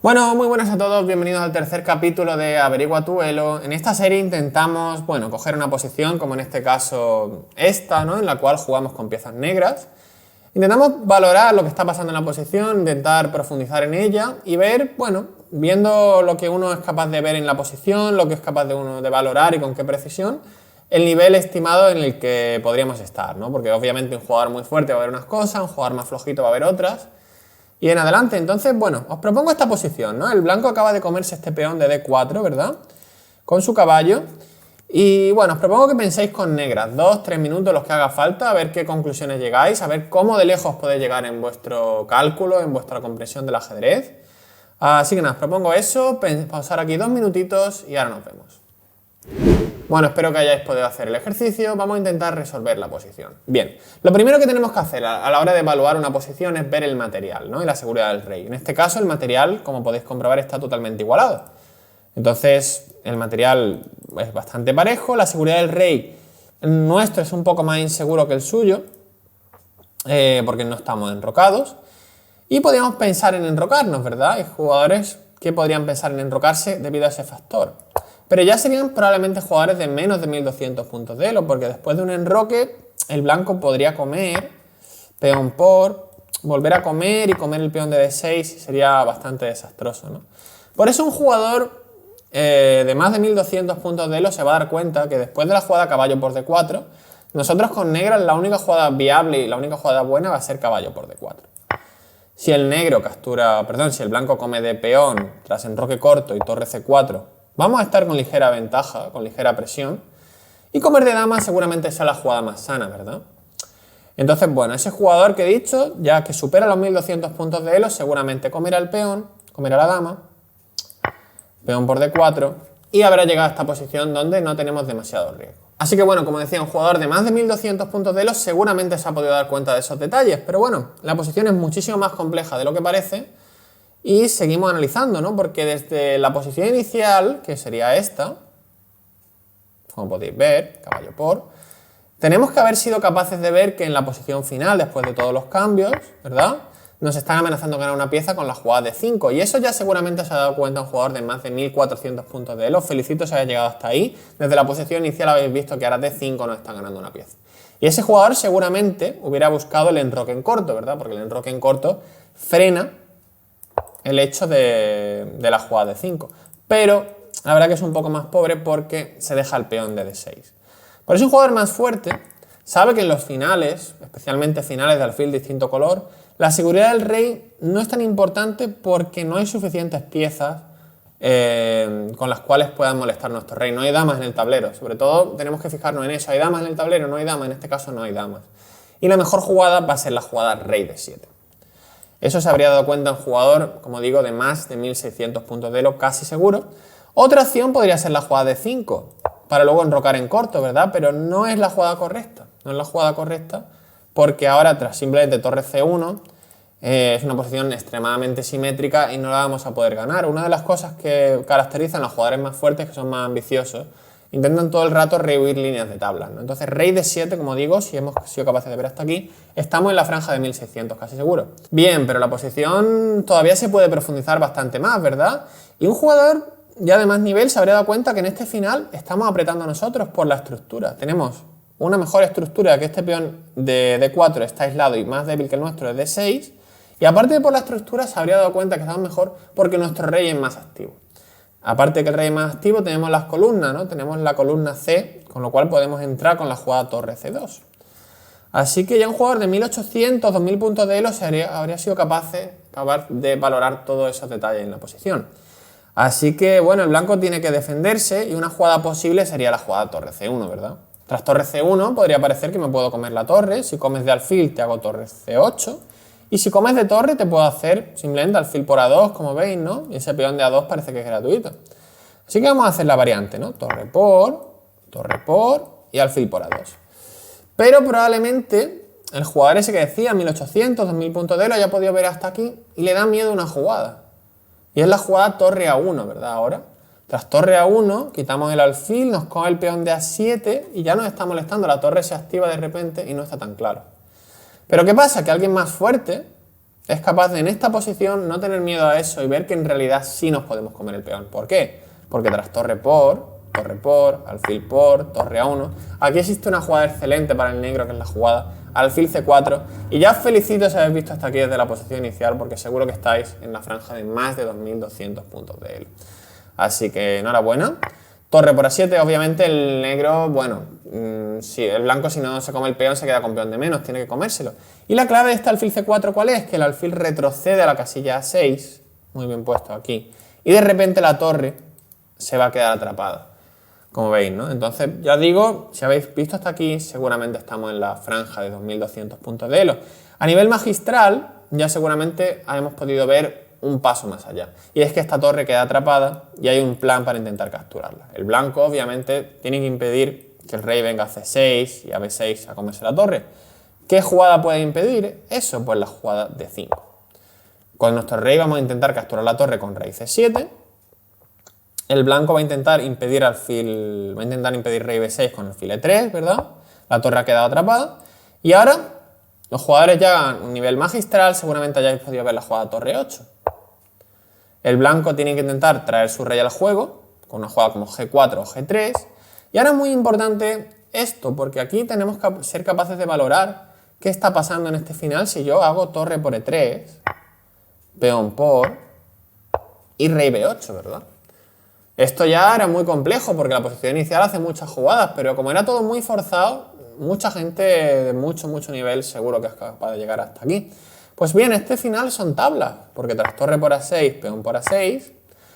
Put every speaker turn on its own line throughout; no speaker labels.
Bueno, muy buenas a todos, bienvenidos al tercer capítulo de Averigua tu Elo. En esta serie intentamos, coger una posición, como en este caso esta, ¿no? En la cual jugamos con piezas negras. Intentamos valorar lo que está pasando en la posición, intentar profundizar en ella y ver, viendo lo que uno es capaz de ver en la posición, lo que es capaz de uno de valorar y con qué precisión, el nivel estimado en el que podríamos estar, ¿no? Porque obviamente un jugador muy fuerte va a haber unas cosas, un jugador más flojito va a haber otras. Y en adelante, entonces, os propongo esta posición, ¿no? El blanco acaba de comerse este peón de D4, ¿verdad? Con su caballo. Y os propongo que penséis con negras, 2-3 minutos los que haga falta, a ver qué conclusiones llegáis, a ver cómo de lejos podéis llegar en vuestro cálculo, en vuestra comprensión del ajedrez. Así que nada, os propongo eso, pausar aquí 2 minutitos y ahora nos vemos. Bueno, espero que hayáis podido hacer el ejercicio. Vamos a intentar resolver la posición. Bien, lo primero que tenemos que hacer a la hora de evaluar una posición es ver el material, ¿no? Y la seguridad del rey. En este caso, el material, como podéis comprobar, está totalmente igualado. Entonces, el material es bastante parejo. La seguridad del rey nuestro es un poco más inseguro que el suyo, porque no estamos enrocados. Y podríamos pensar en enrocarnos, ¿verdad? Hay jugadores que podrían pensar en enrocarse debido a ese factor. Pero ya serían probablemente jugadores de menos de 1200 puntos de elo, porque después de un enroque, el blanco podría comer, peón por, volver a comer y comer el peón de D6 sería bastante desastroso, ¿no? Por eso un jugador de más de 1200 puntos de elo se va a dar cuenta que después de la jugada caballo por D4, nosotros con negras la única jugada viable y la única jugada buena va a ser caballo por D4. Si el si el blanco come de peón tras enroque corto y torre C4, vamos a estar con ligera ventaja, con ligera presión. Y comer de dama seguramente sea la jugada más sana, ¿verdad? Entonces, ese jugador que he dicho, ya que supera los 1200 puntos de elo, seguramente comerá el peón, comerá la dama, peón por D4, y habrá llegado a esta posición donde no tenemos demasiado riesgo. Así que como decía, un jugador de más de 1200 puntos de elo seguramente se ha podido dar cuenta de esos detalles, pero la posición es muchísimo más compleja de lo que parece. Y seguimos analizando, ¿no? Porque desde la posición inicial, que sería esta, como podéis ver, caballo por, tenemos que haber sido capaces de ver que en la posición final, después de todos los cambios, ¿verdad?, nos están amenazando ganar una pieza con la jugada de 5. Y eso ya seguramente se ha dado cuenta un jugador de más de 1400 puntos de elo. Felicito si haya llegado hasta ahí. Desde la posición inicial habéis visto que ahora de 5 nos está ganando una pieza. Y ese jugador seguramente hubiera buscado el enroque en corto, ¿verdad? Porque el enroque en corto frena el hecho de la jugada de 5. Pero la verdad que es un poco más pobre porque se deja el peón de D6. Por eso un jugador más fuerte sabe que en los finales, especialmente finales de alfil de distinto color, la seguridad del rey no es tan importante porque no hay suficientes piezas con las cuales puedan molestar nuestro rey. No hay damas en el tablero. Sobre todo tenemos que fijarnos en eso. ¿Hay damas en el tablero? No hay damas. En este caso no hay damas. Y la mejor jugada va a ser la jugada rey de 7. Eso se habría dado cuenta un jugador, como digo, de más de 1600 puntos de elo, casi seguro. Otra opción podría ser la jugada de 5, para luego enrocar en corto, ¿verdad? Pero no es la jugada correcta. No es la jugada correcta porque ahora, tras simplemente torre C1, es una posición extremadamente simétrica y no la vamos a poder ganar. Una de las cosas que caracterizan a los jugadores más fuertes, que son más ambiciosos, intentan todo el rato rehuir líneas de tablas, ¿no? Entonces, rey de 7, como digo, si hemos sido capaces de ver hasta aquí, estamos en la franja de 1600, casi seguro. Bien, pero la posición todavía se puede profundizar bastante más, ¿verdad? Y un jugador ya de más nivel se habría dado cuenta que en este final estamos apretando a nosotros por la estructura. Tenemos una mejor estructura, que este peón de D4 está aislado y más débil que el nuestro es D6. Y aparte de por la estructura, se habría dado cuenta que estamos mejor porque nuestro rey es más activo. Aparte de que el rey es más activo, tenemos las columnas, ¿no? Tenemos la columna C, con lo cual podemos entrar con la jugada torre C2. Así que ya un jugador de 1800, 2000 puntos de elo habría sido capaz de valorar todos esos detalles en la posición. Así que, el blanco tiene que defenderse y una jugada posible sería la jugada torre C1, ¿verdad? Tras torre C1 podría parecer que me puedo comer la torre. Si comes de alfil te hago torre C8. Y si comes de torre te puedo hacer simplemente alfil por A2, como veis, ¿no? Y ese peón de A2 parece que es gratuito. Así que vamos a hacer la variante, ¿no? Torre por y alfil por A2. Pero probablemente el jugador ese que decía 1800, 2000 puntos de elo haya podido ver hasta aquí y le da miedo una jugada. Y es la jugada torre A1, ¿verdad? Ahora, tras torre A1, quitamos el alfil, nos come el peón de A7 y ya nos está molestando. La torre se activa de repente y no está tan claro. Pero ¿qué pasa? Que alguien más fuerte es capaz de en esta posición no tener miedo a eso y ver que en realidad sí nos podemos comer el peón. ¿Por qué? Porque tras torre por, alfil por, torre A1, aquí existe una jugada excelente para el negro, que es la jugada alfil C4, y ya os felicito si habéis visto hasta aquí desde la posición inicial, porque seguro que estáis en la franja de más de 2200 puntos de elo. Así que enhorabuena. Torre por A7, obviamente el negro, bueno, si el blanco si no se come el peón se queda con peón de menos, tiene que comérselo. Y la clave de este alfil C4, ¿cuál es? Que el alfil retrocede a la casilla A6, muy bien puesto aquí, y de repente la torre se va a quedar atrapada, como veis, ¿no? Entonces, ya digo, si habéis visto hasta aquí, seguramente estamos en la franja de 2200 puntos de elo. A nivel magistral, ya seguramente hemos podido ver un paso más allá. Y es que esta torre queda atrapada y hay un plan para intentar capturarla. El blanco, obviamente, tiene que impedir que el rey venga a C6 y a B6 a comerse la torre. ¿Qué jugada puede impedir eso? Pues la jugada D5. Con nuestro rey vamos a intentar capturar la torre con rey C7. El blanco va a intentar impedir rey B6 con alfil E3, ¿verdad? La torre ha quedado atrapada. Y ahora, los jugadores ya a un nivel magistral, seguramente hayáis podido ver la jugada torre 8. El blanco tiene que intentar traer su rey al juego, con una jugada como G4 o G3. Y ahora es muy importante esto, porque aquí tenemos que ser capaces de valorar qué está pasando en este final si yo hago torre por E3, peón por y rey B8, ¿verdad? Esto ya era muy complejo porque la posición inicial hace muchas jugadas, pero como era todo muy forzado, mucha gente de mucho nivel seguro que es capaz de llegar hasta aquí. Pues bien, este final son tablas, porque tras torre por A6, peón por A6,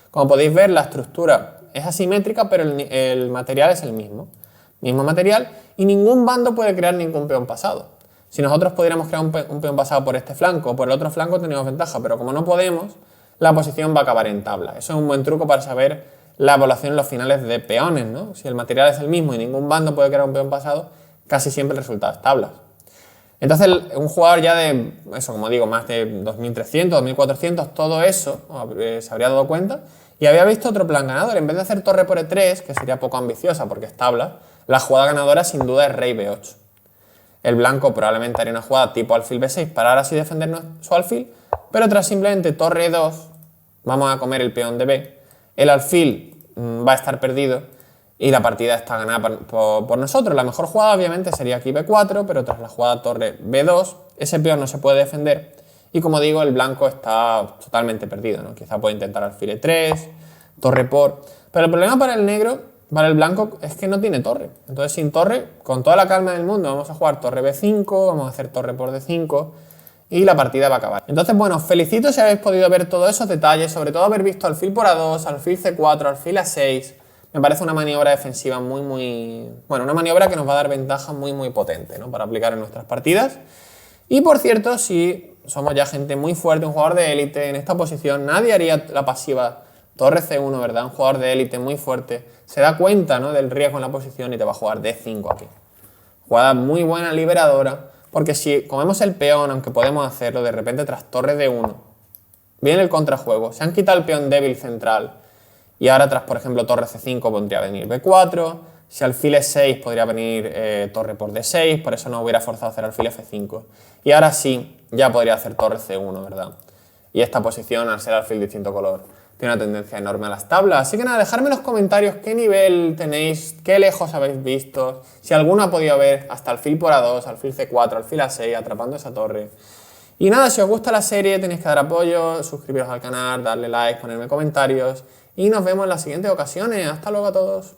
como podéis ver la estructura es asimétrica, pero el material es el mismo material, y ningún bando puede crear ningún peón pasado. Si nosotros pudiéramos crear un peón pasado por este flanco o por el otro flanco tenemos ventaja, pero como no podemos, la posición va a acabar en tabla. Eso es un buen truco para saber la evaluación en los finales de peones, ¿no? Si el material es el mismo y ningún bando puede crear un peón pasado, casi siempre el resultado es tablas. Entonces, un jugador ya de, eso como digo, más de 2300, 2400, todo eso, se habría dado cuenta y había visto otro plan ganador. En vez de hacer torre por E3, que sería poco ambiciosa porque es tabla, la jugada ganadora sin duda es rey B8. El blanco probablemente haría una jugada tipo alfil B6 para ahora sí defender su alfil, pero tras simplemente torre E2, vamos a comer el peón de B. El alfil va a estar perdido y la partida está ganada por nosotros. La mejor jugada obviamente sería aquí B4, pero tras la jugada torre B2, ese peón no se puede defender y como digo, el blanco está totalmente perdido, ¿no? Quizá puede intentar alfil E3, torre por... Pero el problema para el negro, para el blanco, es que no tiene torre. Entonces sin torre, con toda la calma del mundo, vamos a jugar torre B5, vamos a hacer torre por D5 y la partida va a acabar. Entonces, bueno, os felicito si habéis podido ver todos esos detalles, sobre todo haber visto alfil por A2, alfil C4, alfil A6. Me parece una maniobra defensiva bueno, una maniobra que nos va a dar ventaja muy potente, ¿no? Para aplicar en nuestras partidas. Y por cierto, si somos ya gente muy fuerte, un jugador de élite en esta posición, nadie haría la pasiva torre C1, ¿verdad? Un jugador de élite muy fuerte se da cuenta, ¿no? Del riesgo en la posición y te va a jugar D5 aquí. Jugada muy buena, liberadora, porque si comemos el peón, aunque podemos hacerlo, de repente tras torre D1, viene el contrajuego, se han quitado el peón débil central, y ahora tras, por ejemplo, torre C5 podría venir B4, si alfil E6 podría venir torre por D6, por eso no hubiera forzado a hacer alfil F5. Y ahora sí, ya podría hacer torre C1, ¿verdad? Y esta posición, al ser alfil de distinto color, tiene una tendencia enorme a las tablas. Así que nada, dejadme en los comentarios qué nivel tenéis, qué lejos habéis visto, si alguno ha podido ver hasta alfil por A2, alfil C4, alfil A6, atrapando esa torre. Y nada, si os gusta la serie tenéis que dar apoyo, suscribiros al canal, darle like, ponerme comentarios y nos vemos en las siguientes ocasiones. Hasta luego a todos.